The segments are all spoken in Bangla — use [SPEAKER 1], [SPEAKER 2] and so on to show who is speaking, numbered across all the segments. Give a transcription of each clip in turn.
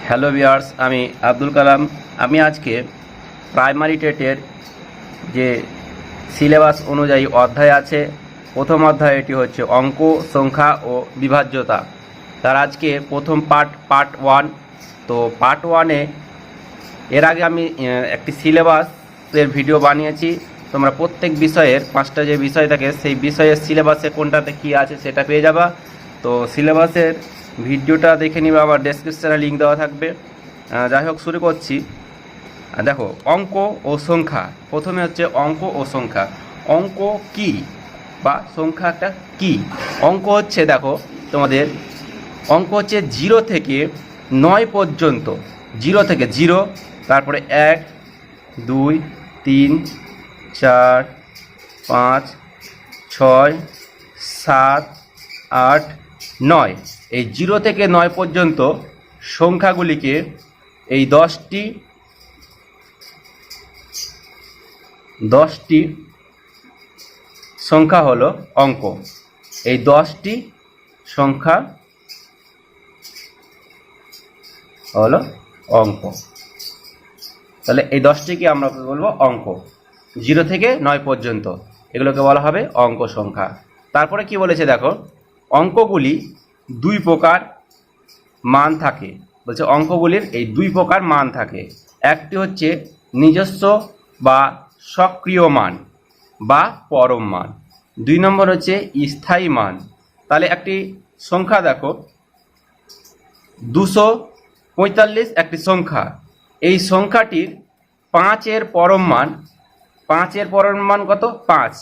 [SPEAKER 1] হ্যালো ভিউয়ার্স, আমি আব্দুল কালাম। আমি আজকে প্রাইমারি টেটের যে সিলেবাস অনুযায়ী অধ্যায় আছে, প্রথম অধ্যায় এটি হচ্ছে অঙ্ক, সংখ্যা ও বিভাজ্যতা। তার আজকে প্রথম পার্ট 1। তো পার্ট 1-এ এর আগে আমি একটি সিলেবাসের ভিডিও বানিয়েছি। তোমরা প্রত্যেক বিষয়ের 5টা যে বিষয় থাকে সেই বিষয়ের সিলেবাসে কোনটাতে কী আছে সেটা পেয়ে যাবা। তো সিলেবাসের ভিডিওটা দেখে নিবা, আবার ডেসক্রিপশনে লিঙ্ক দেওয়া থাকবে। যাই হোক, শুরু করছি। দেখো, অঙ্ক ও সংখ্যা। প্রথমে হচ্ছে অঙ্ক ও সংখ্যা। অঙ্ক কি বা সংখ্যাটা কি? অঙ্ক হচ্ছে, দেখো তোমাদের অঙ্ক হচ্ছে 0 থেকে 9 পর্যন্ত। 0 থেকে 0, তারপরে 1 2 3 4 5 6 7 8 9, এই 0 থেকে 9 পর্যন্ত সংখ্যাগুলিকে এই 10টি সংখ্যা হলো অঙ্ক। এই 10টি সংখ্যা হলো অঙ্ক। তাহলে এই 10টিকে আমরা বলবো অঙ্ক। 0 থেকে 9 পর্যন্ত এগুলোকে বলা হবে অঙ্ক সংখ্যা। তারপরে কি বলেছে দেখো, অঙ্কগুলি 2 প্রকার মান থাকে। বলছে অঙ্কগুলির এই 2 প্রকার মান থাকে। একটি হচ্ছে নিজস্ব বা সক্রিয় মান বা পরম মান। 2 নম্বর হচ্ছে স্থায়ী মান। তাহলে একটি সংখ্যা দেখো, 245 একটি সংখ্যা। এই সংখ্যাটির 5-এর পরম মান, 5-এর পরম মান কত? 5।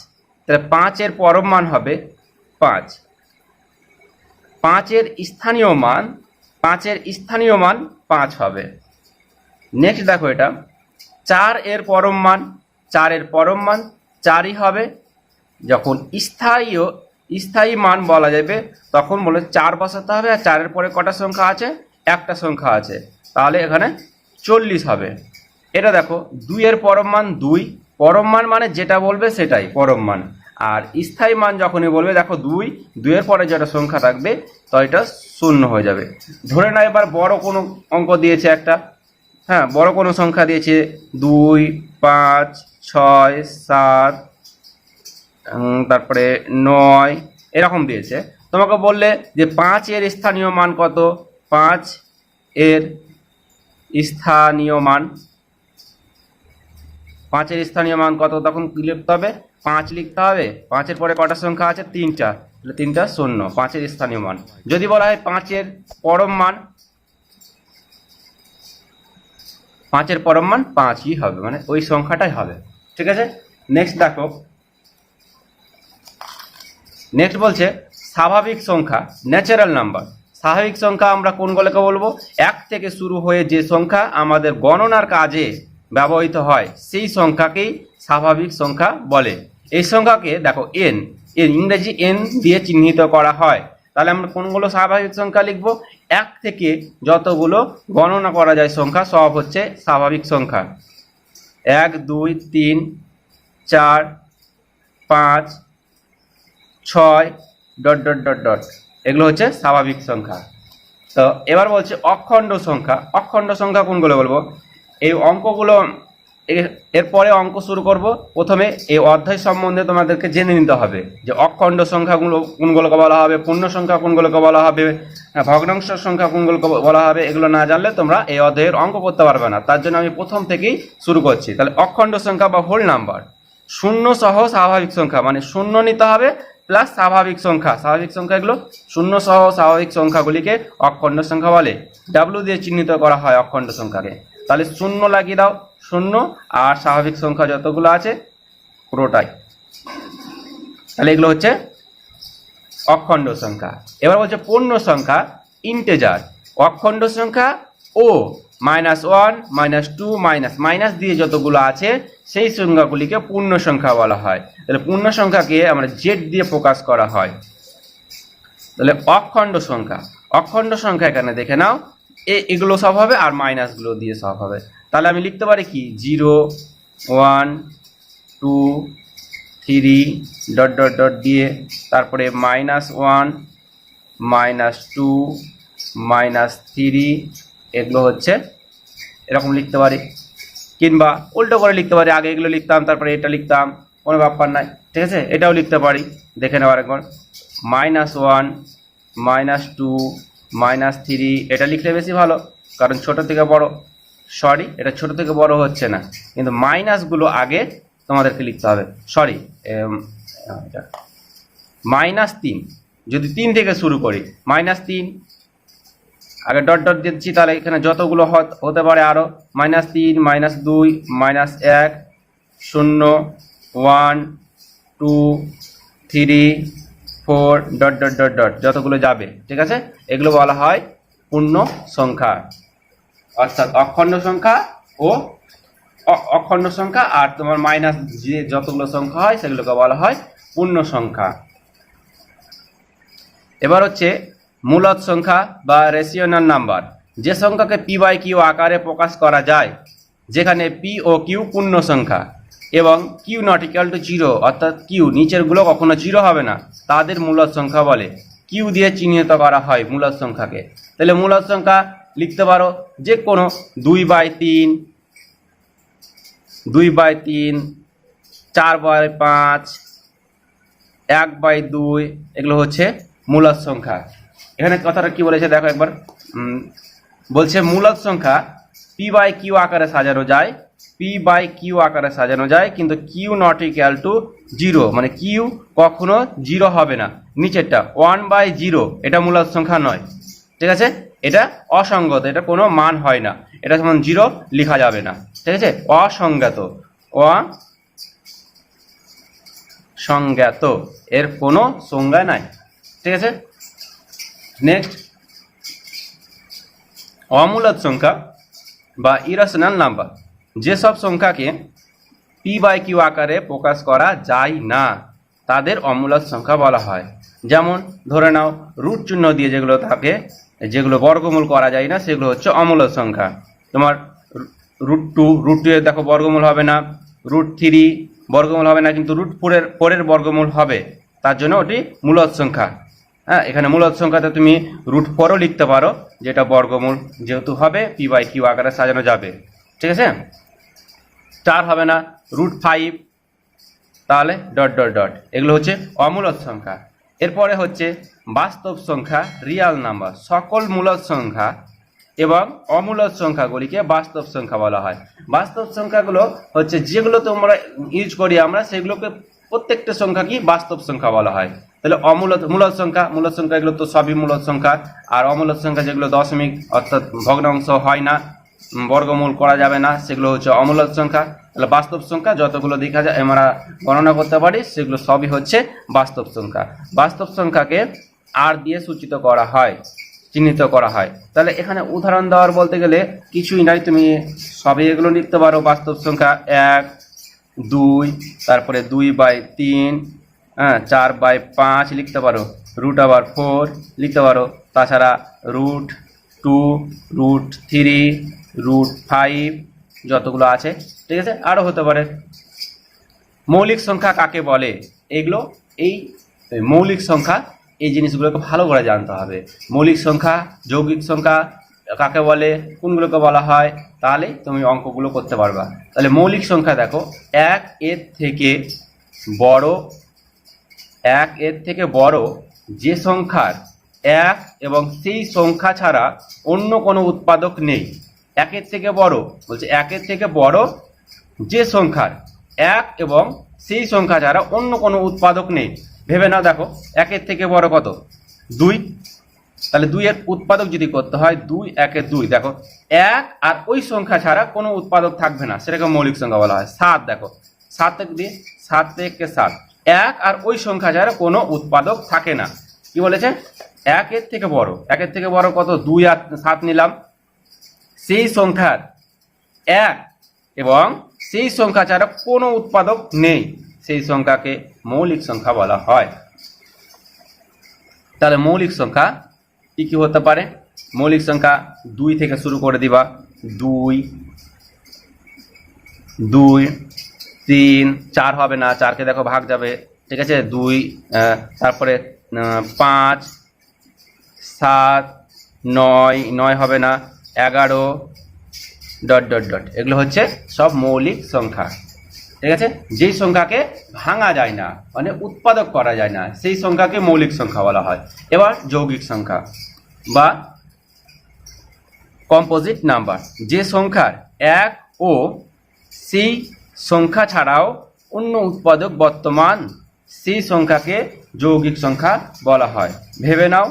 [SPEAKER 1] তাহলে 5-এর পরম মান হবে 5। 5-এর স্থানীয় মান, 5-এর স্থানীয় মান 5 হবে। নেক্সট দেখো, এটা 4-এর পরম মান, 4-এর পরম মান 4ই হবে। যখন স্থায়ী মান বলা যাবে তখন বলে 4 বসাতে হবে। আর 4-এর পরে কটা সংখ্যা আছে? একটা সংখ্যা আছে, তাহলে এখানে 40 হবে। এটা দেখো, 2-এর পরম মান 2। পরম মান মানে যেটা বলবে সেটাই পরম মান। আর স্থায়ী মান যখনই বলবে, দেখো 2-এর পরে যেটা সংখ্যা থাকবে তো এটা 0 হয়ে যাবে। ধরে না এবার বড় কোনো অঙ্ক দিয়েছে একটা, হ্যাঁ, বড় কোনো সংখ্যা দিয়েছে 2 5 6 7, তারপরে 9 এরকম দিয়েছে। তোমাকে বললে যে 5-এর স্থানীয় মান কত? 5-এর স্থানীয় মান, 5-এর স্থানীয় মান কত? তখন কি লিখতে হবে? 5 লিখতে হবে। 5-এর পরে কটা সংখ্যা আছে? 3টা, তাহলে 3টা 0, 5-এর স্থানীয় মান। যদি বলা হয় 5-এর পরম মান, 5-এর পরম মান 5ই হবে, মানে ওই সংখ্যাটাই হবে। ঠিক আছে। নেক্সট দেখো, নেক্সট বলছে স্বাভাবিক সংখ্যা, ন্যাচারাল নাম্বার। স্বাভাবিক সংখ্যা আমরা কোনগুলোকে বলবো? 1 থেকে শুরু হয়ে যে সংখ্যা আমাদের গণনার কাজে ব্যবহৃত হয় সেই সংখ্যাকেই স্বাভাবিক সংখ্যা বলে। এই সংখ্যাকে দেখো এন ইংরেজি এন দিয়ে চিহ্নিত করা হয়। তাহলে আমরা কোনগুলো স্বাভাবিক সংখ্যা লিখবো? 1 থেকে যতগুলো গণনা করা যায় সংখ্যা সব হচ্ছে স্বাভাবিক সংখ্যা। 1 2 3 4 5 6 ... এগুলো হচ্ছে স্বাভাবিক সংখ্যা। তো এবার বলছে অখণ্ড সংখ্যা। অখণ্ড সংখ্যা কোনগুলো বলবো? এই অঙ্কগুলো এরপরে অঙ্ক শুরু করব। প্রথমে এই অধ্যায় সম্বন্ধে তোমাদেরকে জেনে নিতে হবে যে অখণ্ড সংখ্যাগুলো কোনগুলোকে বলা হবে, পূর্ণ সংখ্যা কোনগুলোকে বলা হবে, ভগ্নাংশ সংখ্যা কোনগুলোকে বলা হবে। এগুলো না জানলে তোমরা এই অধ্যায়ের অঙ্ক করতে পারবে না। তার জন্য আমি প্রথম থেকেই শুরু করছি। তাহলে অখণ্ড সংখ্যা বা হোল নাম্বার, শূন্য সহ স্বাভাবিক সংখ্যা, মানে শূন্য নিতে হবে প্লাস স্বাভাবিক সংখ্যা। স্বাভাবিক সংখ্যা এগুলো শূন্য সহ স্বাভাবিক সংখ্যাগুলিকে অখণ্ড সংখ্যা বলে। ডাব্লিউ দিয়ে চিহ্নিত করা হয় অখণ্ড সংখ্যাকে। তাহলে 0 লাগিয়ে দাও, 0, আর স্বাভাবিক সংখ্যা যতগুলো আছে পুরোটাই। তাহলে এগুলো হচ্ছে অখণ্ড সংখ্যা। এবার বলছে পূর্ণ সংখ্যা, ইন্টেজার। অখণ্ড সংখ্যা ও -1 -2 মাইনাস দিয়ে যতগুলো আছে সেই সংখ্যাগুলিকে পূর্ণ সংখ্যা বলা হয়। তাহলে পূর্ণ সংখ্যাকে আমরা জেড দিয়ে প্রকাশ করা হয়। তাহলে অখণ্ড সংখ্যা, অখণ্ড সংখ্যা এখানে দেখে নাও, এগুলো সব হবে আর মাইনাসগুলো দিয়ে সব হবে। তাহলে আমি লিখতে পারি কি 0 1 2 3 ... দিয়ে তারপরে -1 -2 -3 এগুলো হচ্ছে এরকম লিখতে পারি, কিংবা উল্টো করে লিখতে পারি, আগে এগুলো লিখতাম তারপরে এটা লিখতাম, কোনো ব্যাপার নাই, ঠিক আছে। এটাও লিখতে পারি, দেখে নেওয়ার একবার -1 -2 -3, এটা লিখলে বেশি ভালো, কারণ ছোট থেকে বড়, সরি এটা ছোট থেকে বড় হচ্ছে না, কিন্তু মাইনাসগুলো আগে তোমাদেরকে লিখতে হবে, সরি -3, যদি 3 থেকে শুরু করি -3, আগে ডট ডট দিচ্ছি, তাহলে এখানে যতগুলো হতে পারে আরও -3 -2 -1 0 1 2 3 4 ডট ডট ডট ডট যতগুলো যাবে, ঠিক আছে। এগুলো বলা হয় পূর্ণ সংখ্যা, অর্থাৎ অখণ্ড সংখ্যা ও অখণ্ড সংখ্যা, আর তোমার মাইনাস যে যতগুলো সংখ্যা হয় সেগুলোকে বলা হয় পূর্ণ সংখ্যা। এবার হচ্ছে মূলদ সংখ্যা বা রেশিওনাল নাম্বার, যে সংখ্যাকে পি বাই কিউ আকারে প্রকাশ করা যায়, যেখানে পি ও কিউ পূর্ণ সংখ্যা এবং কিউ নট ইকুয়াল টু 0, অর্থাৎ কিউ নিচেরগুলো কখনো 0 হবে না, তাদের মূলদ সংখ্যা বলে। কিউ দিয়ে চিহ্নিত করা হয় মূলদ সংখ্যাকে। তাহলে মূলদ সংখ্যা লিখতে পারো যে কোনো 2/3, 2/3, 4/5, 1/2, এগুলো হচ্ছে মূলদ সংখ্যা। এখানে কথাটা কি বলেছে দেখো একবার, বলছে মূলদ সংখ্যা পি বাই কিউ আকারে সাজানো যায়, পি বাই কিউ আকারে সাজানো যায়, কিন্তু কিউ নট ইকুয়াল টু 0, মানে কিউ কখনো 0 হবে না। নিচেরটা 1/0, এটা মূলদ সংখ্যা নয়, ঠিক আছে, এটা অসঙ্গত, এটা কোনো মান হয় না, এটা যেমন 0 লেখা যাবে না, ঠিক আছে, অসংজ্ঞাত, অসংজ্ঞাত, এর কোনো সংজ্ঞা নাই, ঠিক আছে। নেক্সট, অমূলদ সংখ্যা বা ইরেশনাল নাম্বার, যেসব সংখ্যাকে পি বাই কিউ আকারে প্রকাশ করা যায় না তাদের অমূলদ সংখ্যা বলা হয়। যেমন ধরে নাও রুট চিহ্ন দিয়ে যেগুলো থাকে, যেগুলো বর্গমূল করা যায় না, সেগুলো হচ্ছে অমূলদ সংখ্যা। তোমার √2, √2 এর দেখো বর্গমূল হবে না, √3 বর্গমূল হবে না, কিন্তু √4 এর বর্গমূল হবে, তার জন্য ওটি মূলদ সংখ্যা। হ্যাঁ, এখানে মূলদ সংখ্যাতে তুমি √4ও লিখতে পারো, যেটা বর্গমূল যেহেতু হবে পি বাই কিউ আকারে সাজানো যাবে, ঠিক আছে। 4 হবে না, √5, তাহলে ডট ডট ডট, এগুলো হচ্ছে অমূলদ সংখ্যা। এরপরে হচ্ছে বাস্তব সংখ্যা, রিয়াল নাম্বার। সকল মূলদ সংখ্যা এবং অমূলদ সংখ্যাগুলিকে বাস্তব সংখ্যা বলা হয়। বাস্তব সংখ্যাগুলো হচ্ছে যেগুলো তোমরা ইউজ করি আমরা, সেগুলোকে প্রত্যেকটা সংখ্যা কি বাস্তব সংখ্যা বলা হয়। তাহলে মূলদ সংখ্যা এগুলো তো সবই মূলদ সংখ্যা, আর অমূলদ সংখ্যা যেগুলো দশমিক অর্থাৎ ভগ্নাংশ হয় না, বর্গমূল করা যাবে না, সেগুলো হচ্ছে অমূলদ সংখ্যা। তাহলে বাস্তব সংখ্যা যতগুলো দেখা যায় আমরা গণনা করতে পারি, সেগুলো সবই হচ্ছে বাস্তব সংখ্যা। বাস্তব সংখ্যাকে আর দিয়ে সূচিত করা হয়, চিহ্নিত করা হয়। তাহলে এখানে উদাহরণ দেওয়ার বলতে গেলে কিছুই নাই, তুমি সবই এগুলো লিখতে পারো। বাস্তব সংখ্যা 1, 2, তারপরে 2/3, 4/5 লিখতে পারো, √4 লিখতে পারো, তাছাড়া √2, √3, √5 যতগুলো আছে, ঠিক আছে, আরও হতে পারে। মৌলিক সংখ্যা কাকে বলে, এগুলো এই মৌলিক সংখ্যা, এই জিনিসগুলোকে ভালো করে জানতে হবে। মৌলিক সংখ্যা, যৌগিক সংখ্যা কাকে বলে, কোনগুলোকে বলা হয়, তাহলে তুমি অঙ্কগুলো করতে পারবা। তাহলে মৌলিক সংখ্যা দেখো, 1 এর থেকে বড় যে সংখ্যার 1 এবং সেই সংখ্যা ছাড়া অন্য কোনো উৎপাদক নেই। 1 এর থেকে বড় বলছে, 1 এর থেকে বড় যে সংখ্যার 1 এবং সেই সংখ্যা ছাড়া অন্য কোনো উৎপাদক নেই। ভেবে নাও, দেখো 1 এর থেকে বড় কত, 2, তাহলে 2 এর উৎপাদক যদি করতে হয় 2 1 2, দেখো 1 আর ওই সংখ্যা ছাড়া কোনো উৎপাদক থাকবে না, সেটাকে মৌলিক সংখ্যা বলা হয়। 7, দেখো 7 দিয়ে 7 থেকে 7, 1 আর ওই সংখ্যা ছাড়া কোনো উৎপাদক থাকে না। কি বলেছে, 1 এর থেকে বড়, 1 এর থেকে বড় কত, 2 আর 7 নিলাম, সেই সংখ্যার 1 এবং সেই সংখ্যা ছাড়া কোনো উৎপাদক নেই, সেই সংখ্যাকে মৌলিক সংখ্যা বলা হয়। তাহলে মৌলিক সংখ্যা কি কি হতে পারে, মৌলিক সংখ্যা 2 থেকে শুরু করে দিবা, 2, 2, 3, 4 হবে না, 4কে দেখো ভাগ যাবে, ঠিক আছে, 2, তারপরে 5, 7, 9 হবে না, 11 ডট ডট ডট, এগুলো হচ্ছে সব মৌলিক সংখ্যা। ঠিক আছে, যেই সংখ্যাকে ভাঙা যায় না মানে উৎপাদক করা যায় না সেই সংখ্যাকে মৌলিক সংখ্যা বলা হয়। এবার যৌগিক সংখ্যা বা কম্পোজিট নাম্বার, যে সংখ্যার এক ও সেই সংখ্যা ছাড়াও অন্য উৎপাদক বর্তমান সেই সংখ্যাকে যৌগিক সংখ্যা বলা হয়। ভেবে নাও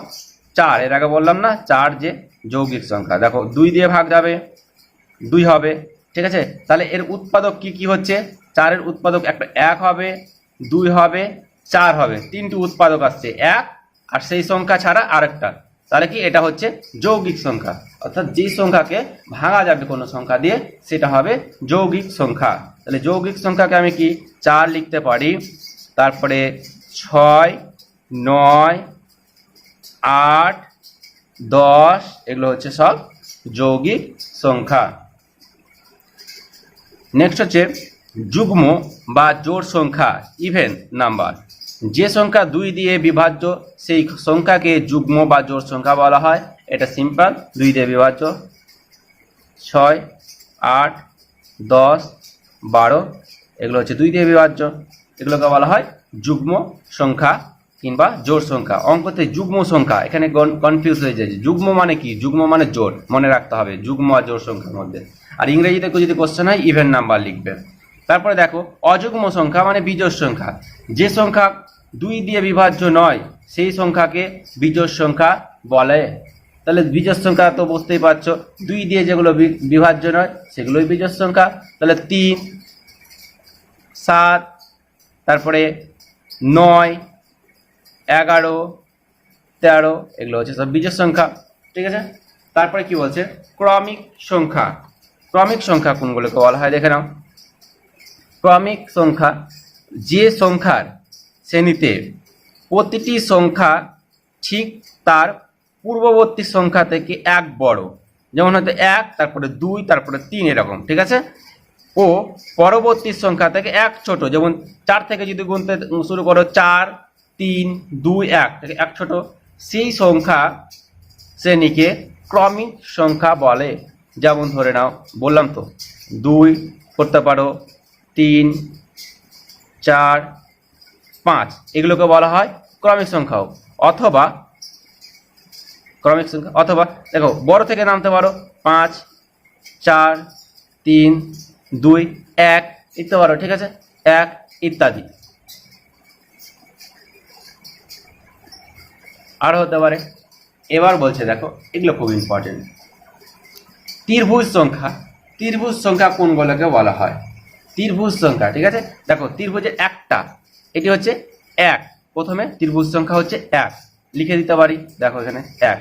[SPEAKER 1] 4, এর আগে বললাম না 4 যে যৌগিক সংখ্যা, দেখো 2 দিয়ে ভাগ যাবে 2 হবে। ঠিক আছে, তাহলে এর উৎপাদক কি কি হচ্ছে? 4 এর উৎপাদক একটা 1 হবে, 2 হবে, 4 হবে, 3টি উৎপাদক আসছে 1 আর সেই সংখ্যা ছাড়া আরেকটা, তাহলে কি এটা হচ্ছে যৌগিক সংখ্যা। অর্থাৎ যে সংখ্যাকে ভাঙা যাবে কোনো সংখ্যা দিয়ে সেটা হবে যৌগিক সংখ্যা। তাহলে যৌগিক সংখ্যাকে আমি কি 4 লিখতে পারি, তারপরে 6, 9, 8, 10 এগুলো হচ্ছে সব যৌগিক সংখ্যা। নেক্সট হচ্ছে যুগ্ম বা জোড় সংখ্যা, ইভেন নাম্বার। যে সংখ্যা 2 দিয়ে বিভাজ্য সেই সংখ্যাকে যুগ্ম বা জোড় সংখ্যা বলা হয়। এটা সিম্পল, 2 দিয়ে বিভাজ্য। 6, 8, 10, 12 এগুলো হচ্ছে 2 দিয়ে বিভাজ্য, এগুলোকে বলা হয় যুগ্ম সংখ্যা কিংবা জোড় সংখ্যা। অঙ্কতে যুগ্ম সংখ্যা এখানে কনফিউজ হয়ে যায়, যুগ্ম মানে কি? যুগ্ম মানে জোড়, মনে রাখতে হবে যুগ্ম আর জোড় সংখ্যার মধ্যে। আর ইংরেজিতে যদি কোশ্চেন হয় ইভেন নাম্বার লিখবে। তারপরে দেখো অযুগ্ম সংখ্যা মানে বিজোড় সংখ্যা, যে সংখ্যা 2 দিয়ে বিভাজ্য নয় সেই সংখ্যাকে বিজোড় সংখ্যা বলে। তাহলে বিজোড় সংখ্যা তো বুঝতেই পারছো, 2 দিয়ে যেগুলো বিভাজ্য নয় সেগুলোই বিজোড় সংখ্যা। তাহলে 3, 7, তারপরে 9, 11, 13 এগুলো হচ্ছে সব বিজোড় সংখ্যা। ঠিক আছে, তারপরে কি বলছে ক্রমিক সংখ্যা। ক্রমিক সংখ্যা কোনগুলোকে বলা হয় দেখে নাও। ক্রমিক সংখ্যা যে সংখ্যার শ্রেণীতে প্রতিটি সংখ্যা ঠিক তার পূর্ববর্তী সংখ্যা থেকে 1 বড়, যেমন হয়তো 1 তারপরে 2 তারপরে 3 এরকম। ঠিক আছে, ও পরবর্তী সংখ্যা থেকে 1 ছোট, যেমন 4 থেকে যদি গুনতে শুরু করো 4, 3, 2, 1 থেকে 1 ছোট, সেই সংখ্যা শ্রেণীকে ক্রমিক সংখ্যা বলে। যেমন ধরে নাও, বললাম তো 2 করতে পারো, 3, 4, 5 এগুলোকে বলা হয় ক্রমিক সংখ্যাও। অথবা ক্রমিক সংখ্যা, অথবা দেখো বড় থেকে নামতে পারো 5, 4, 3, 2, 1 লিখতে পারো। ঠিক আছে, 1 ইত্যাদি আর হতে পারে। এবার বলছে দেখো, এগুলো খুব ইম্পর্টেন্ট, ত্রিভুজ সংখ্যা। ত্রিভুজ সংখ্যা কোনগুলোকে বলা হয়? ত্রিভুজ সংখ্যা, ঠিক আছে, দেখো ত্রিভুজের একটা, এটি হচ্ছে 1, প্রথমে ত্রিভুজ সংখ্যা হচ্ছে 1 লিখে দিতে পারি। দেখো এখানে 1,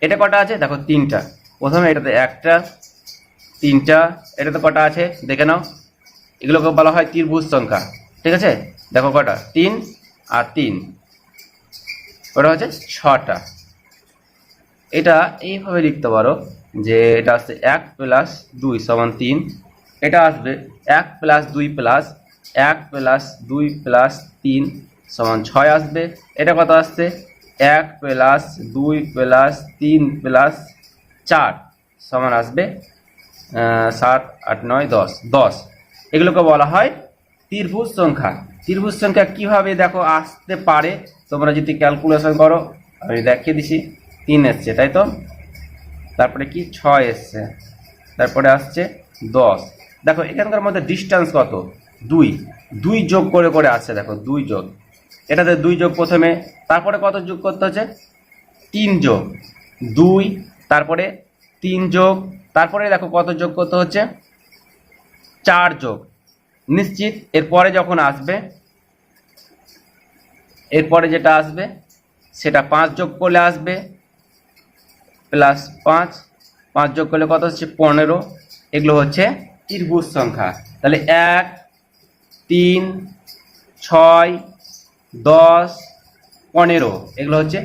[SPEAKER 1] এটা কটা আছে? দেখো 3টা, প্রথমে এটাতে 1টা, 3টা, এটাতে কটা আছে দেখে নাও, এগুলোকে বলা হয় ত্রিভুজ সংখ্যা। ঠিক আছে, দেখো কটা, 3 আর 3, ওটা হচ্ছে 6টা। এটা এইভাবে লিখতে পারো যে এটা আসছে 1 + 2 = 3, এটা আসবে 1 + 2 + 1 + 2 + 3 = 6 আসবে। এটা কত আসছে? 1 + 2 + 3 + 4 সমান আসবে 7, 8, 9, 10, 10। এগুলোকে বলা হয় ত্রিভুজ সংখ্যা। ত্রিভুজ সংখ্যা কিভাবে দেখো আসতে পারে, তোমরা যদি ক্যালকুলেশন করো, আমি দেখিয়ে দিছি। 3 এসছে তাই তো, তারপরে কি 6 এসছে, তারপরে আসছে 10। দেখো এখানকার মধ্যে ডিস্টেন্স কত? 2, 2 যোগ করে করে আসছে, দেখো 2 যোগ, এটাতে 2 যোগ প্রথমে, তারপরে কত যোগ করতে হচ্ছে? 3 যোগ 2, তারপরে 3 যোগ, তারপরে দেখো কত যোগ করতে হচ্ছে? 4 যোগ। নিশ্চিত এরপরে যখন আসবে, এরপরে যেটা আসবে সেটা 5 যোগ করলে আসবে +5, 5 যোগ করলে কত হচ্ছে? 15। এগুলো হচ্ছে ত্রিভুজ সংখ্যা। তাহলে 1, 3, 6, 10, 15 এগুলো হচ্ছে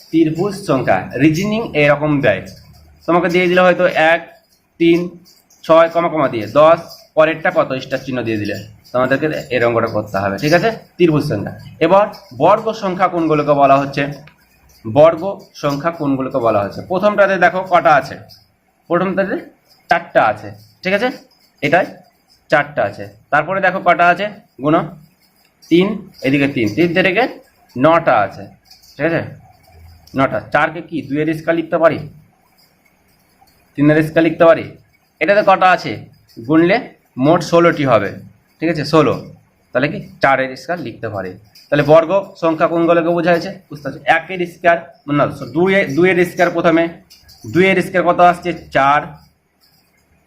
[SPEAKER 1] ত্রিভুজ সংখ্যা। রিজনিং এরকম দেয়, তোমাকে দিয়ে দিলে হয়তো 1, 3, 6 কমা কমা দিয়ে 10, পরেরটা কত স্টার চিহ্ন দিয়ে দিলে তোমাদেরকে এরকম করে করতে হবে। ঠিক আছে, ত্রিভুজ সংখ্যা। এবার বর্গ সংখ্যা কোনগুলোকে বলা হচ্ছে? বর্গ সংখ্যা কোনগুলোকে বলা হচ্ছে। প্রথমটাতে দেখো কটা আছে, প্রথমটাতে 4টা আছে, ঠিক আছে, এটাই 4টা আছে। তারপরে দেখো কটা আছে, গুণ 3, এদিকে 3, 3 থেকে 9টা আছে, ঠিক আছে, 9টা। 4কে কি 2-এর স্কয়ার লিখতে পারি, 3-এর স্কয়ার লিখতে পারি। এটাতে কটা আছে, গুনলে মোট 16টি হবে, ঠিক আছে, 16, তাহলে কি 4-এর স্কয়ার লিখতে পারি। তাহলে বর্গ সংখ্যা কোনগুলোকে বোঝাচ্ছে বুঝতে পারছো। 1-এর স্কয়ার না, 2-এর স্কয়ার, প্রথমে 2-এর স্কয়ার কত আসছে 4,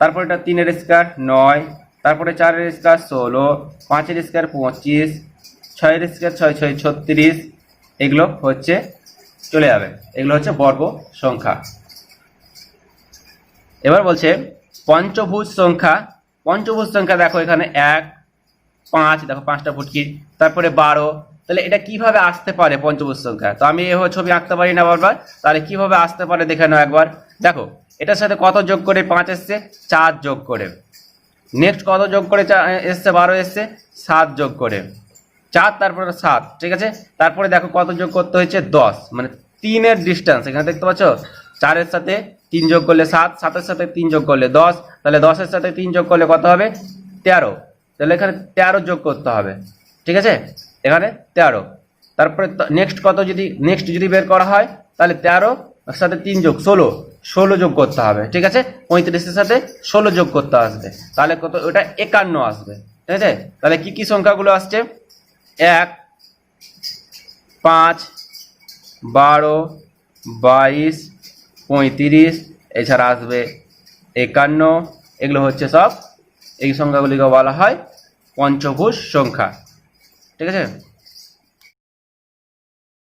[SPEAKER 1] তারপর এটা 3-এর স্কয়ার 9, তারপরে 4-এর স্কয়ার 16, 5-এর স্কয়ার 25, 6-এর স্কয়ার 6 6 36, এগুলো হচ্ছে চলে যাবে, এগুলো হচ্ছে বর্গ সংখ্যা। এবার বলছে পঞ্চভুজ সংখ্যা। পঞ্চভুজ সংখ্যা দেখো এখানে 1, 5, দেখো 5টা ফুটকি, তারপরে 12। তাহলে এটা কিভাবে আসতে পারে পঞ্চভুজ সংখ্যা? তো আমি এভাবে ছবি আঁকতে পারি না বারবার, তাহলে কিভাবে আসতে পারে দেখে নাও একবার। দেখো এটার সাথে কত যোগ করে 5 এসছে, 4 যোগ করে। নেক্সট কত যোগ করে এসছে, 12 এসছে, 7 যোগ করে 4, তারপরে 7, ঠিক আছে। তারপরে দেখো কত যোগ করতে হয়েছে, 10, মানে 3-এর ডিস্টেন্স এখানে দেখতে পাচ্ছ। 4-এর সাথে 3 যোগ করলে 7, 7-এর সাথে 3 যোগ করলে 10, তাহলে 10-এর সাথে 3 যোগ করলে কত হবে, 13। তাহলে এখানে 13 যোগ করতে হবে, ঠিক আছে, এখানে 13। তারপরে নেক্সট কত, নেক্সট যদি বের করা হয় তাহলে 13 সাথে 3 যোগ 16, 16 যোগ করতে হবে, ঠিক আছে। 35-এর সাথে 16 যোগ করতে আসবে, তাহলে কত, ওটা 51 আসবে, ঠিক আছে। তাহলে কি কি সংখ্যাগুলো আসছে, 1, 5, 12, 22, 35, এছাড়া আসবে 51, এগুলো হচ্ছে সব, এই সংখ্যাগুলিকে বলা হয় পঞ্চভুজ সংখ্যা, ঠিক আছে।